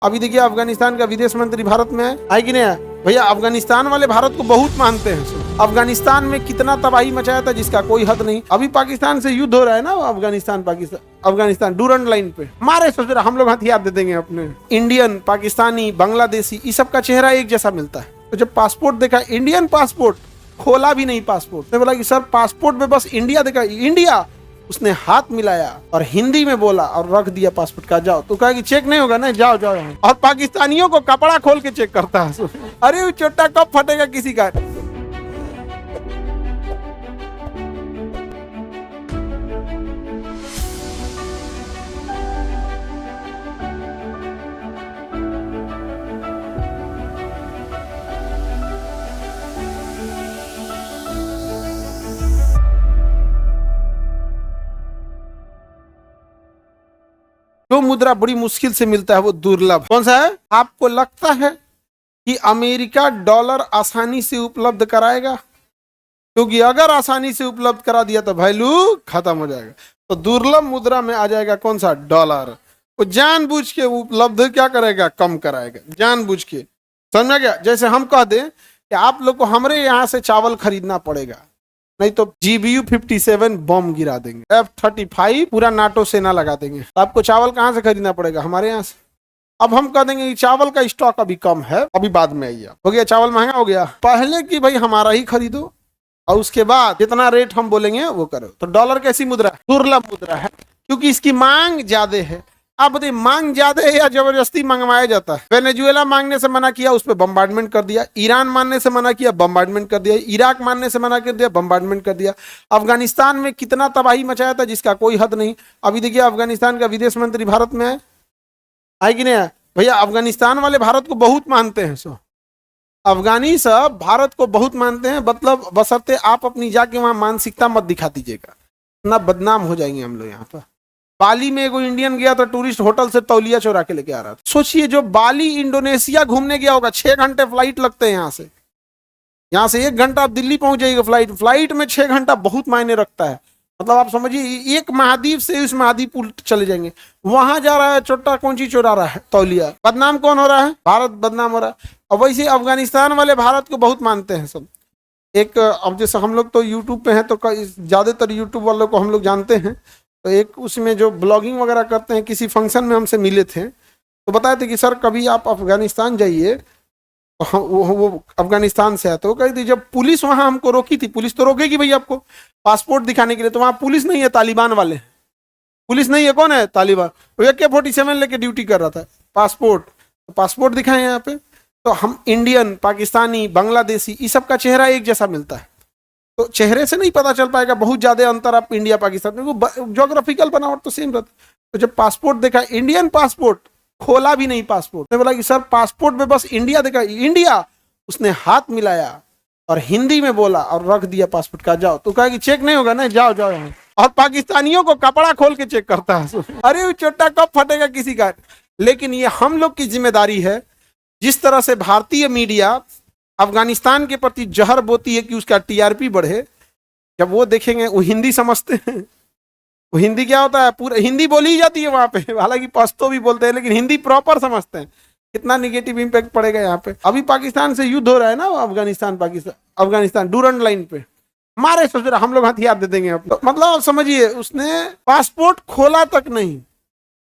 अभी देखिए अफगानिस्तान का विदेश मंत्री भारत में है कि नहीं है भैया। अफगानिस्तान वाले भारत को बहुत मानते हैं। अफगानिस्तान में कितना तबाही मचाया था जिसका कोई हद नहीं। अभी पाकिस्तान से युद्ध हो रहा है ना, अफगानिस्तान डूरंड लाइन पे मारे, सोच रहा हम लोग हथियार दे देंगे अपने। इंडियन, पाकिस्तानी, बांग्लादेशी, इस सब का चेहरा एक जैसा मिलता है। तो जब पासपोर्ट देखा, इंडियन पासपोर्ट, खोला भी नहीं पासपोर्ट, बोला कि सर पासपोर्ट में बस इंडिया देखा, इंडिया। उसने हाथ मिलाया और हिंदी में बोला और रख दिया पासपोर्ट का। जाओ तो कहा कि चेक नहीं होगा ना, जाओ जाओ। और पाकिस्तानियों को कपड़ा खोल के चेक करता है। अरे वो चोटा कब फटेगा किसी का। जो मुद्रा बड़ी मुश्किल से मिलता है वो दुर्लभ कौन सा है? आपको लगता है कि अमेरिका डॉलर आसानी से उपलब्ध कराएगा? क्योंकि अगर आसानी से उपलब्ध करा दिया तो वैल्यू खत्म हो जाएगा। तो दुर्लभ मुद्रा में आ जाएगा कौन सा? डॉलर। वो जानबूझ के उपलब्ध क्या करेगा? कम कराएगा, जानबूझ के। समझ गया? जैसे हम कह दें कि आप लोग को हमारे यहाँ से चावल खरीदना पड़ेगा, नहीं तो GBU 57 बम गिरा देंगे, F-35 पूरा नाटो सेना लगा देंगे। तो आपको चावल कहाँ से खरीदना पड़ेगा? हमारे यहाँ से। अब हम कह देंगे कि चावल का स्टॉक अभी कम है, अभी बाद में आइए। हो गया चावल महंगा हो गया। पहले कि भाई हमारा ही खरीदो और उसके बाद जितना रेट हम बोलेंगे वो करो। तो डॉलर कैसी मुद्रा है? दुर्लभ मुद्रा है, क्योंकि इसकी मांग ज्यादा है। आप बताइए, मांग ज्यादा है या जबरदस्ती मंगवाया जाता है? वेनेजुएला मांगने से मना किया, उस पर बम्बार्डमेंट कर दिया। ईरान मानने से मना किया, बम्बार्डमेंट कर दिया। इराक मानने से मना कर दिया, बम्बार्डमेंट कर दिया। अफगानिस्तान में कितना तबाही मचाया था जिसका कोई हद नहीं। अभी देखिए अफगानिस्तान का विदेश मंत्री भारत में है कि नहीं है भैया। अफगानिस्तान वाले भारत को बहुत मानते हैं। सो अफगानी सब भारत को बहुत मानते हैं, मतलब बशर्ते आप अपनी जाके वहां मानसिकता मत दिखा दीजिएगा, ना बदनाम हो जाएंगे हम लोग। यहाँ पर बाली में एगो इंडियन गया तो टूरिस्ट होटल से तौलिया चोरा के लेके आ रहा था। सोचिए, जो बाली इंडोनेशिया घूमने गया होगा, 6 घंटे फ्लाइट लगते हैं यहाँ से 1 घंटा आप दिल्ली पहुंच जाइएगा। फ्लाइट में 6 घंटा बहुत मायने रखता है। मतलब आप समझिए, एक महाद्वीप से उस महाद्वीप उल्ट चले जाएंगे। वहां जा रहा है चोट्टा, कौन चीज चोरा रहा है? तौलिया। बदनाम कौन हो रहा है? भारत बदनाम हो रहा है। और वैसे अफगानिस्तान वाले भारत को बहुत मानते हैं सब। एक अब जैसे हम लोग तो यूट्यूब पे हैं, तो ज्यादातर यूट्यूब वालों को हम लोग जानते हैं। तो एक उसमें जो ब्लॉगिंग वगैरह करते हैं, किसी फंक्शन में हमसे मिले थे तो बताए थे कि सर कभी आप अफगानिस्तान जाइए। तो वो अफगानिस्तान से है, तो कहती थी जब पुलिस वहां हमको रोकी थी, पुलिस तो रोकेगी भाई आपको पासपोर्ट दिखाने के लिए, तो वहां पुलिस नहीं है, तालिबान वाले। पुलिस नहीं है, कौन है? तालिबान। वो AK-47 लेके ड्यूटी कर रहा था। पासपोर्ट दिखाए यहाँ पे। तो हम इंडियन, पाकिस्तानी, बांग्लादेशी, इस सब का चेहरा एक जैसा मिलता है। तो चेहरे से नहीं पता चल पाएगा, बहुत ज्यादा अंतर आप इंडिया पाकिस्तान में, ज्योग्राफिकल बनावट तो सेम रहता। तो जब पासपोर्ट देखा, इंडियन पासपोर्ट, खोला भी नहीं पासपोर्ट, बोला कि सर पासपोर्ट में बस इंडिया देखा, इंडिया। उसने हाथ मिलाया और हिंदी में बोला और रख दिया पासपोर्ट का। जाओ तो कहा कि चेक नहीं होगा ना, जाओ जाओ। और पाकिस्तानियों को कपड़ा खोल के चेक करता है। अरे वो चोटा कब फटेगा किसी का। लेकिन ये हम लोग की जिम्मेदारी है। जिस तरह से भारतीय मीडिया अफगानिस्तान के प्रति जहर बोती है कि उसका TRP बढ़े, जब वो देखेंगे, वो हिंदी समझते हैं। वो हिंदी क्या होता है? पूरा हिंदी बोली ही जाती है वहां पे, हालांकि पश्तो भी बोलते हैं, लेकिन हिंदी प्रॉपर समझते हैं। कितना निगेटिव इंपैक्ट पड़ेगा यहाँ पे। अभी पाकिस्तान से युद्ध हो रहा है ना, अफगानिस्तान डूरंड लाइन पे मारे, सोच रहा हम लोग हथियार दे देंगे। मतलब समझिए, उसने पासपोर्ट खोला तक नहीं।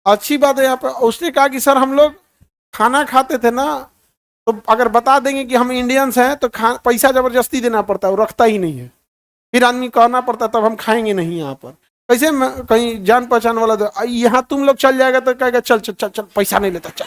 अच्छी बात है यहाँ पे। उसने कहा कि सर हम लोग खाना खाते थे ना, तो अगर बता देंगे कि हम इंडियंस हैं तो पैसा जबरदस्ती देना पड़ता है, वो रखता ही नहीं है। फिर आदमी कहना पड़ता है तब हम खाएंगे नहीं। यहाँ पर कैसे कहीं जान पहचान वाला, यहाँ तुम लोग चल जाएगा तो कहेगा चल चल चल चल, पैसा नहीं लेता, चल।